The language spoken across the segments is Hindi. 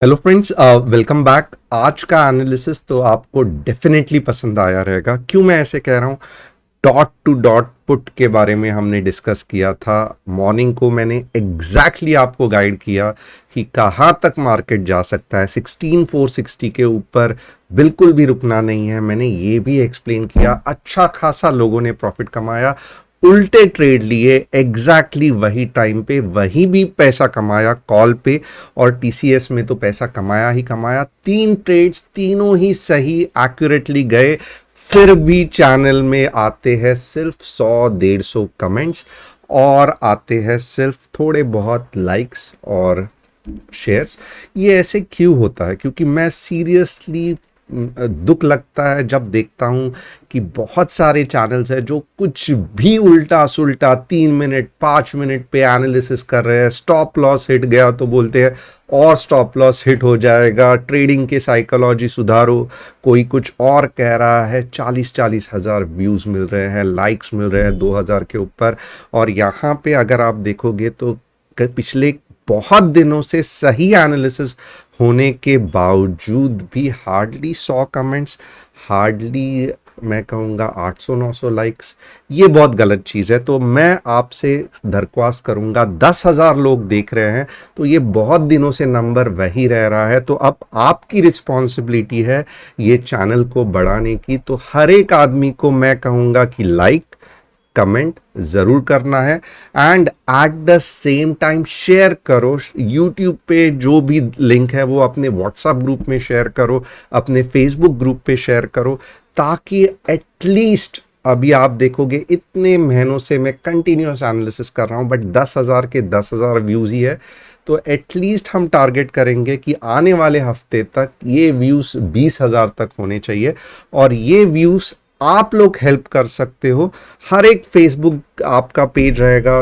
Hello friends, welcome back. आज का एनालिसिस तो आपको डेफिनेटली पसंद आया रहेगा। क्यों मैं ऐसे कह रहा हूँ? डॉट टू डॉट पुट के बारे में हमने डिस्कस किया था। मॉर्निंग को मैंने एग्जैक्टली आपको गाइड किया कि कहाँ तक मार्केट जा सकता है। 16460 के ऊपर बिल्कुल भी रुकना नहीं है। मैंने ये भी एक्सप्लेन किया। अच्छा खासा लोगों ने प्रॉफिट कमाया, उल्टे ट्रेड लिए एग्जैक्टली वही टाइम पे, वही भी पैसा कमाया कॉल पे, और टीसीएस में तो पैसा कमाया ही कमाया। 3 ट्रेड्स तीनों ही सही एक्यूरेटली गए। फिर भी चैनल में आते हैं सिर्फ 100-150 कमेंट्स और आते हैं सिर्फ थोड़े बहुत लाइक्स और शेयर्स। ये ऐसे क्यों होता है? क्योंकि मैं सीरियसली दुख लगता है जब देखता हूं कि बहुत सारे चैनल्स हैं जो कुछ भी उल्टा सुल्टा 3 मिनट 5 मिनट पे एनालिसिस कर रहे हैं। स्टॉप लॉस हिट गया तो बोलते हैं और स्टॉप लॉस हिट हो जाएगा, ट्रेडिंग के साइकोलॉजी सुधारो। कोई कुछ और कह रहा है। 40-40 हज़ार व्यूज़ मिल रहे हैं, लाइक्स मिल रहे हैं 2000 के ऊपर। और यहाँ पे अगर आप देखोगे तो पिछले बहुत दिनों से सही एनालिसिस होने के बावजूद भी हार्डली 100 कमेंट्स, हार्डली मैं कहूँगा 800-900 लाइक्स। ये बहुत गलत चीज़ है। तो मैं आपसे दरख्वास्त करूँगा, 10,000 लोग देख रहे हैं तो ये बहुत दिनों से नंबर वही रह रहा है। तो अब आपकी रिस्पॉन्सिबिलिटी है ये चैनल को बढ़ाने की। तो हर एक आदमी को मैं कहूँगा कि लाइक कमेंट ज़रूर करना है and at the same time share करो। यूट्यूब पे जो भी लिंक है वो अपने व्हाट्सएप ग्रुप में शेयर करो, अपने फेसबुक ग्रुप पे शेयर करो, ताकि एटलीस्ट अभी आप देखोगे इतने महीनों से मैं कंटिन्यूस एनालिसिस कर रहा हूँ बट 10,000 के 10,000 व्यूज़ ही है। तो एटलीस्ट हम टारगेट करेंगे कि आने वाले हफ्ते तक ये व्यूज़ 20,000 तक होने चाहिए। और ये व्यूज़ आप लोग हेल्प कर सकते हो। हर एक फेसबुक आपका पेज रहेगा,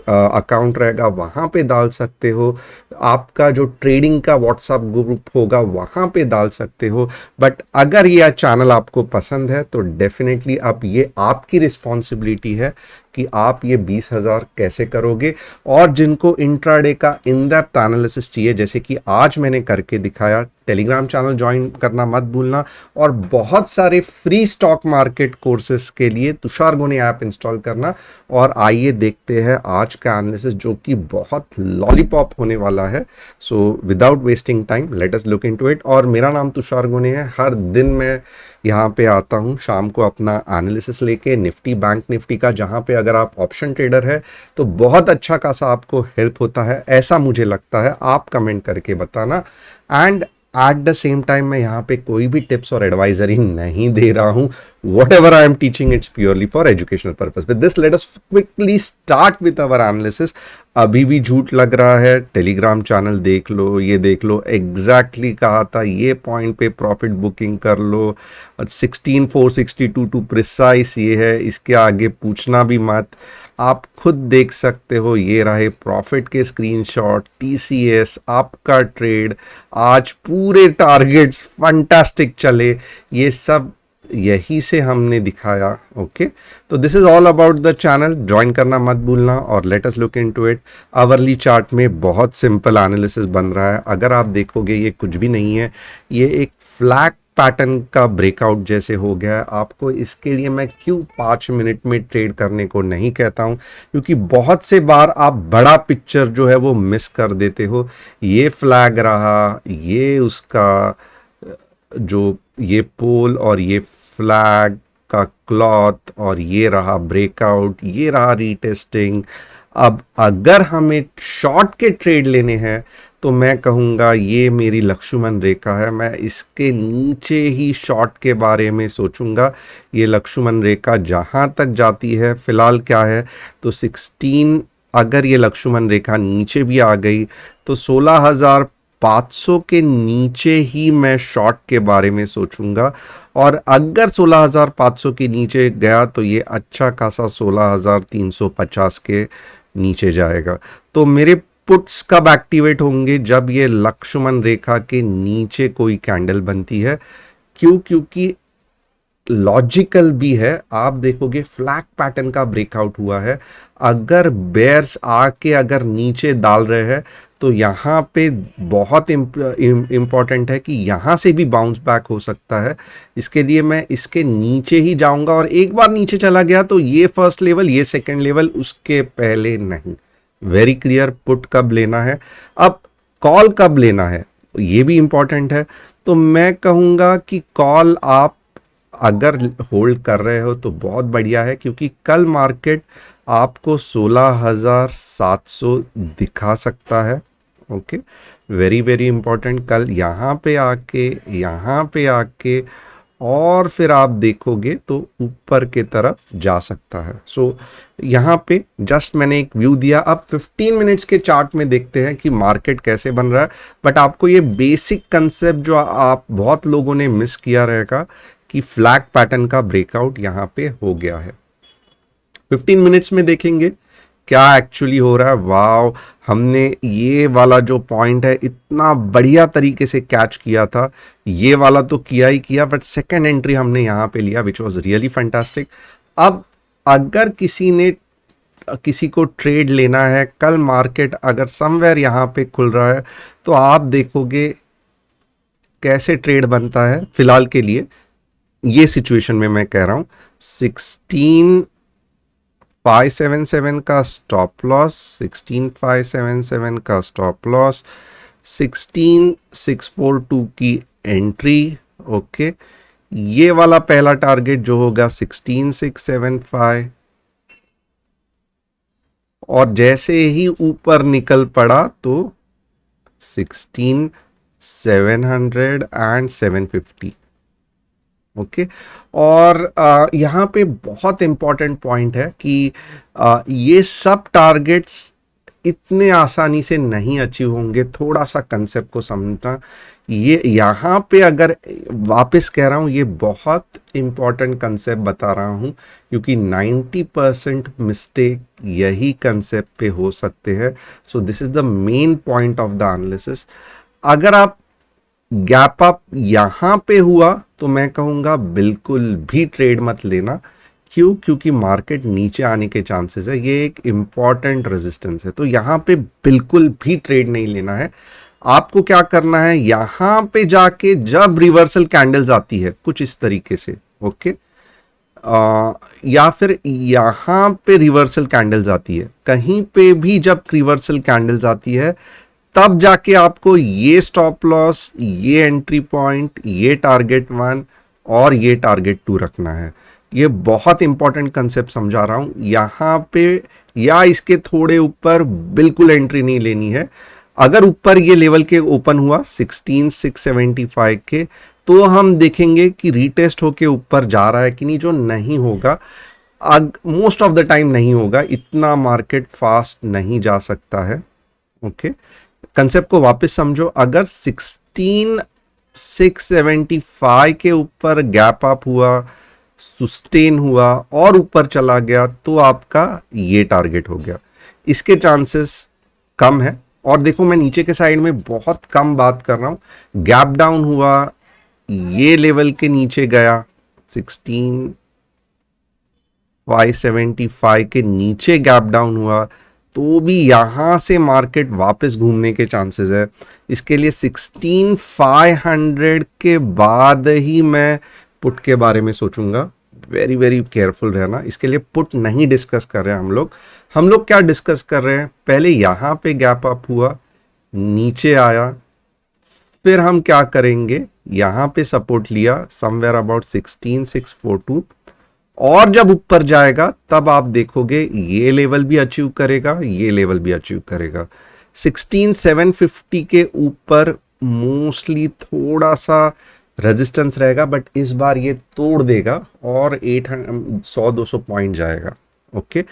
अकाउंट रहेगा, वहाँ पे डाल सकते हो। आपका जो ट्रेडिंग का व्हाट्सएप ग्रुप होगा वहाँ पे डाल सकते हो। बट अगर यह चैनल आपको पसंद है तो डेफिनेटली अब ये आपकी रिस्पॉन्सिबिलिटी है कि आप ये 20,000 कैसे करोगे। और जिनको इंट्राडे का इन डेप्थ एनालिसिस चाहिए, जैसे कि आज मैंने करके दिखाया, टेलीग्राम चैनल ज्वाइन करना मत भूलना। और बहुत सारे फ्री स्टॉक मार्केट कोर्सेज के लिए तुषार गोने ऐप इंस्टॉल करना। और आइए देखते हैं आज का एनालिसिस जो कि बहुत लॉलीपॉप होने वाला है। So without wasting time let us look into it. और मेरा नाम तुषार गोने है। हर दिन मैं यहाँ पे आता हूँ शाम को अपना एनालिसिस लेके निफ्टी, बैंक निफ्टी का, जहाँ पे अगर आप ऑप्शन ट्रेडर है तो बहुत अच्छा खासा आपको हेल्प होता है, ऐसा मुझे लगता है। आप कमेंट करके बताना। And at the same time मैं यहाँ पे कोई भी टिप्स और एडवाइजरी नहीं दे रहा हूँ। What ever I am teaching it's purely for educational purpose. With this let us quickly start with our analysis. अभी भी झूठ लग रहा है, टेलीग्राम चैनल देख लो, ये देख लो, एग्जैक्टली कहा था ये पॉइंट पे प्रॉफिट बुकिंग कर लो। 16,462 टू प्रिसाइस ये है, इसके आगे पूछना भी मत। आप खुद देख सकते हो, ये रहे प्रॉफिट के स्क्रीनशॉट, टीसीएस, आपका ट्रेड, आज पूरे टारगेट्स फंटास्टिक चले। ये सब यही से हमने दिखाया। ओके, तो this is all about the channel. Join करना मत भूलना और let us look into it. Hourly chart में बहुत सिंपल एनालिसिस बन रहा है। अगर आप देखोगे ये कुछ भी नहीं है, ये एक फ्लैग पैटर्न का ब्रेकआउट जैसे हो गया है। आपको इसके लिए मैं क्यों 5 मिनट में ट्रेड करने को नहीं कहता हूं, क्योंकि बहुत से बार आप बड़ा पिक्चर जो है वो मिस कर देते हो। ये फ्लैग रहा, ये उसका जो ये पोल और ये फ्लैग का क्लॉथ, और ये रहा ब्रेकआउट, ये रहा रीटेस्टिंग। अब अगर हमें शॉर्ट के ट्रेड लेने हैं तो मैं कहूँगा ये मेरी लक्ष्मण रेखा है। मैं इसके नीचे ही शॉर्ट के बारे में सोचूंगा। ये लक्ष्मण रेखा जहाँ तक जाती है, फिलहाल क्या है तो 16, अगर ये लक्ष्मण रेखा नीचे भी आ गई तो 16,500 के नीचे ही मैं शॉर्ट के बारे में सोचूंगा। और अगर 16,500 के नीचे गया तो ये अच्छा खासा 16,350 के नीचे जाएगा। तो मेरे पुट्स कब एक्टिवेट होंगे? जब ये लक्ष्मण रेखा के नीचे कोई कैंडल बनती है। क्यों? क्योंकि लॉजिकल भी है। आप देखोगे फ्लैग पैटर्न का ब्रेकआउट हुआ है। अगर बेयर्स आके अगर नीचे डाल रहे हैं तो यहाँ पे बहुत इम्पॉर्टेंट है कि यहाँ से भी बाउंस बैक हो सकता है। इसके लिए मैं इसके नीचे ही जाऊंगा, और एक बार नीचे चला गया तो ये फर्स्ट लेवल, ये सेकंड लेवल, उसके पहले नहीं। वेरी क्लियर, पुट कब लेना है, अब कॉल कब लेना है ये भी इंपॉर्टेंट है। तो मैं कहूँगा कि कॉल आप अगर होल्ड कर रहे हो तो बहुत बढ़िया है, क्योंकि कल मार्केट आपको 16,700 दिखा सकता है। Okay, very very important. कल यहाँ पे आके और फिर आप देखोगे तो ऊपर के तरफ जा सकता है। सो यहाँ पे जस्ट मैंने एक व्यू दिया। अब 15 मिनट्स के चार्ट में देखते हैं कि मार्केट कैसे बन रहा है। बट आपको ये बेसिक कंसेप्ट जो आप बहुत लोगों ने मिस किया रहेगा कि फ्लैग पैटर्न का ब्रेकआउट यहाँ पे हो गया है। 15 मिनट्स में देखेंगे क्या एक्चुअली हो रहा है। वाव, हमने ये वाला जो पॉइंट है इतना बढ़िया तरीके से कैच किया था। ये वाला तो किया ही किया, बट सेकंड एंट्री हमने यहाँ पे लिया विच वाज रियली फैंटास्टिक। अब अगर किसी को ट्रेड लेना है, कल मार्केट अगर समवेयर यहाँ पे खुल रहा है तो आप देखोगे कैसे ट्रेड बनता है। फिलहाल के लिए ये सिचुएशन में मैं कह रहा हूं 16,577 का स्टॉप लॉस, 16,577 का स्टॉप लॉस, 16,642 की एंट्री। ओके, ये वाला पहला टारगेट जो होगा 16,675, और जैसे ही ऊपर निकल पड़ा तो 16,700 एंड 750। ओके, और यहाँ पे बहुत इंपॉर्टेंट पॉइंट है कि ये सब टारगेट्स इतने आसानी से नहीं अचीव होंगे। थोड़ा सा कंसेप्ट को समझना। ये यहाँ पे अगर वापस कह रहा हूँ, ये बहुत इंपॉर्टेंट कंसेप्ट बता रहा हूँ, क्योंकि 90% मिस्टेक यही कंसेप्ट पे हो सकते हैं। So this is the main point of the analysis. अगर आप गैप अप यहाँ पे हुआ तो मैं कहूँगा बिल्कुल भी ट्रेड मत लेना। क्यों? क्योंकि मार्केट नीचे आने के चांसेस है। ये एक इम्पॉर्टेंट रेजिस्टेंस है, तो यहाँ पे बिल्कुल भी ट्रेड नहीं लेना है। आपको क्या करना है, यहाँ पे जाके जब रिवर्सल कैंडल्स आती है कुछ इस तरीके से, ओके, या फिर यहाँ पे रिवर्सल कैंडल्स आती है, कहीं पे भी जब रिवर्सल कैंडल्स आती है तब जाके आपको ये स्टॉप लॉस, ये एंट्री पॉइंट, ये टारगेट 1 और ये टारगेट 2 रखना है। ये बहुत इंपॉर्टेंट कंसेप्ट समझा रहा हूं। यहाँ पे या इसके थोड़े ऊपर बिल्कुल एंट्री नहीं लेनी है। अगर ऊपर ये लेवल के ओपन हुआ 16,675 के, तो हम देखेंगे कि रीटेस्ट होके ऊपर जा रहा है कि नहीं। जो नहीं होगा, मोस्ट ऑफ द टाइम नहीं होगा, इतना मार्केट फास्ट नहीं जा सकता है। ओके, कंसेप्ट को वापस समझो। अगर 16,675 के ऊपर गैप अप हुआ, सस्टेन हुआ और ऊपर चला गया तो आपका ये टारगेट हो गया। इसके चांसेस कम है। और देखो, मैं नीचे के साइड में बहुत कम बात कर रहा हूं। गैप डाउन हुआ, ये लेवल के नीचे गया, 16,575 के नीचे गैप डाउन हुआ, तो भी यहां से मार्केट वापस घूमने के चांसेस है। इसके लिए 16,500 के बाद ही मैं पुट के बारे में सोचूंगा। वेरी वेरी केयरफुल रहना। इसके लिए पुट नहीं डिस्कस कर रहे हैं हम लोग क्या डिस्कस कर रहे हैं, पहले यहाँ पे गैप अप हुआ, नीचे आया, फिर हम क्या करेंगे, यहाँ पे सपोर्ट लिया समवेयर अबाउट 16,642, और जब ऊपर जाएगा तब आप देखोगे ये लेवल भी अचीव करेगा, ये लेवल भी अचीव करेगा। 16,750 के ऊपर मोस्टली थोड़ा सा रेजिस्टेंस रहेगा, बट इस बार ये तोड़ देगा और 100-200 पॉइंट जाएगा। ओके,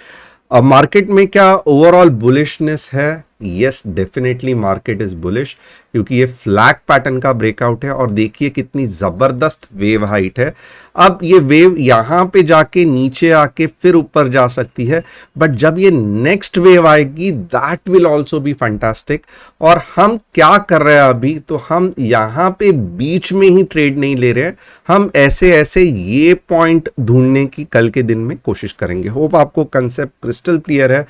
अब मार्केट में क्या ओवरऑल बुलिशनेस है? Yes, definitely market is bullish, क्योंकि ये फ्लैग पैटर्न का ब्रेकआउट है। और देखिए कितनी जबरदस्त वेव हाइट है। अब ये वेव यहाँ पे जाके नीचे आके फिर ऊपर जा सकती है, बट जब ये नेक्स्ट वेव आएगी that will also be fantastic. और हम क्या कर रहे हैं अभी, तो हम यहाँ पे बीच में ही ट्रेड नहीं ले रहे हैं, हम ऐसे ऐसे ये पॉइंट ढूंढने की कल के दिन में कोशिश करेंगे। होप आपको कंसेप्ट क्रिस्टल क्लियर है।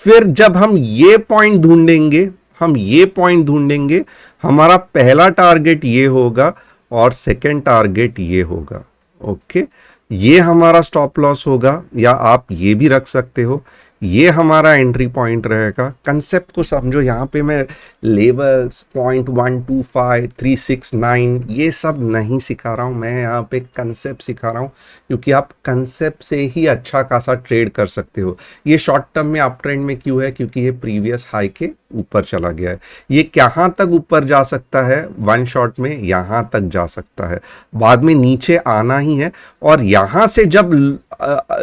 फिर जब हम ये पॉइंट ढूंढेंगे, हम ये पॉइंट ढूंढेंगे, हमारा पहला टारगेट ये होगा और सेकंड टारगेट ये होगा। ओके, ये हमारा स्टॉप लॉस होगा, या आप ये भी रख सकते हो, ये हमारा एंट्री पॉइंट रहेगा। कंसेप्ट को समझो, यहाँ पे मैं लेवल्स 0.125 369 ये सब नहीं सिखा रहा हूँ, मैं यहाँ पे कंसेप्ट सिखा रहा हूँ, क्योंकि आप कंसेप्ट से ही अच्छा खासा ट्रेड कर सकते हो। ये शॉर्ट टर्म में अप ट्रेंड में क्यों है, क्योंकि ये प्रीवियस हाई के ऊपर चला गया है। ये कहाँ तक ऊपर जा सकता है, वन शॉट में यहाँ तक जा सकता है, बाद में नीचे आना ही है, और यहाँ से जब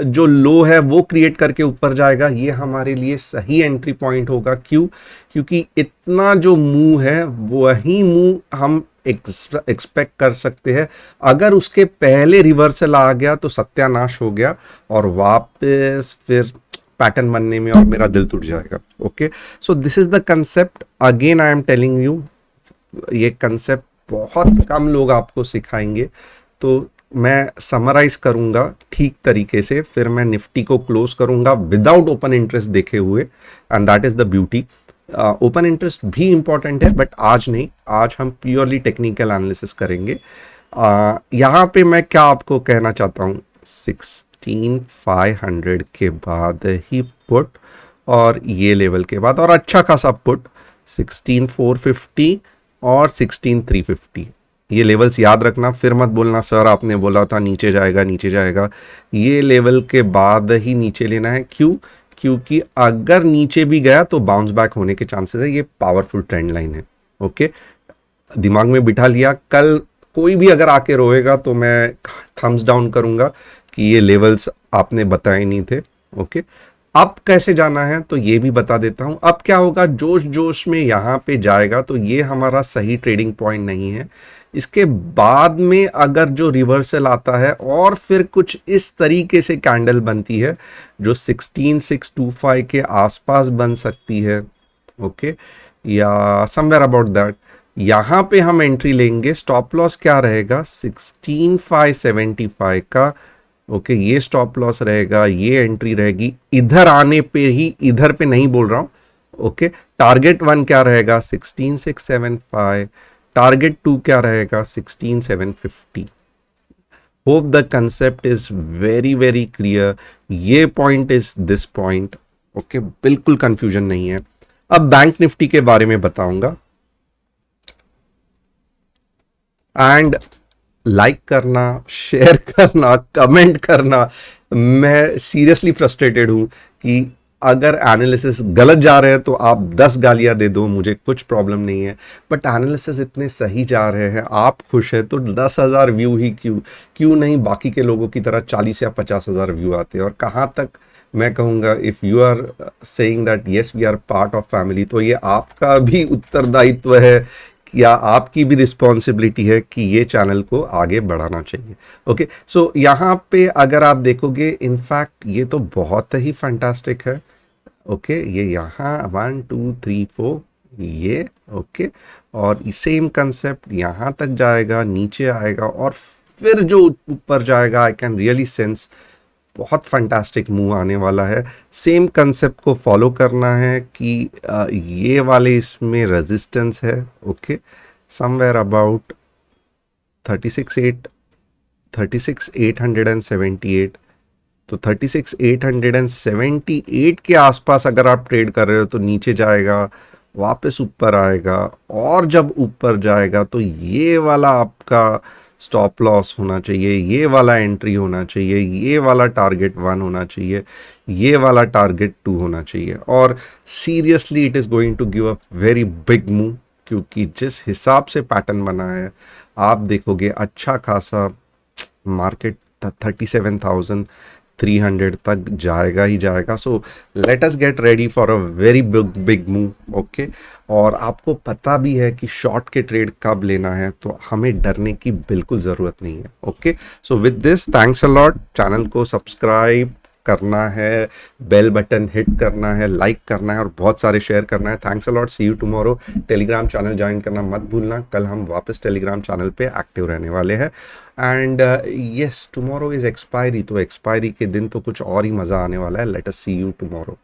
जो लो है वो क्रिएट करके ऊपर जाएगा, ये हमारे लिए सही एंट्री पॉइंट होगा। क्यों? क्योंकि इतना जो मूव है वही मूव हम एक्सपेक्ट कर सकते हैं। अगर उसके पहले रिवर्सल आ गया तो सत्यानाश हो गया, और वापस फिर पैटर्न बनने में और मेरा दिल टूट जाएगा। Okay, so this is the concept. Again I am telling you, ये कंसेप्ट बहुत कम लोग आपको सिखाएंगे, तो मैं समराइज करूंगा ठीक तरीके से, फिर मैं निफ्टी को क्लोज करूंगा विदाउट ओपन इंटरेस्ट देखे हुए, and that is the beauty. Open interest भी इंपॉर्टेंट है, बट आज नहीं, आज हम प्योरली टेक्निकल एनालिसिस करेंगे। यहाँ पे मैं क्या आपको कहना चाहता हूँ, 16,500 के बाद ही पुट, और ये लेवल के बाद और अच्छा खासा पुट 16,450 और 16,350, ये लेवल्स याद रखना। फिर मत बोलना सर आपने बोला था नीचे जाएगा नीचे जाएगा, ये लेवल के बाद ही नीचे लेना है। क्यों? क्योंकि अगर नीचे भी गया तो बाउंस बैक होने के चांसेस है, ये पावरफुल ट्रेंड लाइन है। ओके, दिमाग में बिठा लिया, कल कोई भी अगर आके रोएगा तो मैं थम्स डाउन करूंगा कि ये लेवल्स आपने बताए नहीं थे। ओके, अब कैसे जाना है तो ये भी बता देता हूं। अब क्या होगा, जोश जोश में यहाँ पे जाएगा तो ये हमारा सही ट्रेडिंग पॉइंट नहीं है। इसके बाद में अगर जो रिवर्सल आता है और फिर कुछ इस तरीके से कैंडल बनती है जो 16,625 के आसपास बन सकती है, ओके, या समवेयर अबाउट दैट, यहाँ पे हम एंट्री लेंगे। स्टॉप लॉस क्या रहेगा, 16,575 का। ओके, ये स्टॉप लॉस रहेगा, ये एंट्री रहेगी। इधर आने पे ही, इधर पे नहीं बोल रहा हूं। ओके, टारगेट 1 क्या रहेगा, 16,675। टारगेट 2 क्या रहेगा, 16,750। Hope the concept is very very clear. ये point is this point. Okay, बिल्कुल कंफ्यूजन नहीं है। अब बैंक निफ्टी के बारे में बताऊंगा, एंड लाइक करना, शेयर करना, कमेंट करना। मैं सीरियसली फ्रस्ट्रेटेड हूं कि अगर एनालिसिस गलत जा रहे हैं तो आप 10 गालियां दे दो, मुझे कुछ प्रॉब्लम नहीं है, बट एनालिसिस इतने सही जा रहे हैं, आप खुश है तो 10,000 व्यू ही क्यों नहीं बाकी के लोगों की तरह 40 या 50,000 व्यू आते हैं। और कहाँ तक मैं कहूँगा, if you are saying that yes we are part of family, तो ये आपका भी उत्तरदायित्व है या आपकी भी रिस्पॉन्सिबिलिटी है कि ये चैनल को आगे बढ़ाना चाहिए। ओके, सो यहाँ पे अगर आप देखोगे, इनफैक्ट ये तो बहुत ही फैंटास्टिक है। ओके, ये यहाँ 1 2 3 4 ये, ओके, और सेम कंसेप्ट यहाँ तक जाएगा, नीचे आएगा और फिर जो ऊपर जाएगा, आई कैन रियली सेंस बहुत फैंटास्टिक मूव आने वाला है। सेम कंसेप्ट को फॉलो करना है कि ये वाले इसमें रेजिस्टेंस है, ओके, समवेयर अबाउट 36,878। तो 36,878 के आसपास अगर आप ट्रेड कर रहे हो तो नीचे जाएगा, वापस ऊपर आएगा, और जब ऊपर जाएगा तो ये वाला आपका स्टॉप लॉस होना चाहिए, ये वाला एंट्री होना चाहिए, ये वाला टारगेट 1 होना चाहिए, ये वाला टारगेट 2 होना चाहिए। और seriously it is going to give a very big move, क्योंकि जिस हिसाब से पैटर्न बना है आप देखोगे अच्छा खासा मार्केट 37,300 तक जाएगा ही जाएगा। So let us get ready for a very big move. Okay, और आपको पता भी है कि शॉर्ट के ट्रेड कब लेना है, तो हमें डरने की बिल्कुल ज़रूरत नहीं है। Okay, so with this thanks a lot. Channel को सब्सक्राइब करना है, बेल बटन हिट करना है, लाइक करना है और बहुत सारे शेयर करना है। Thanks a lot, see you tomorrow. Telegram channel join करना मत भूलना, कल हम वापस टेलीग्राम चैनल पे एक्टिव रहने वाले हैं। And yes, tomorrow is expiry, तो एक्सपायरी के दिन तो कुछ और ही मज़ा आने वाला है। Let us see you tomorrow.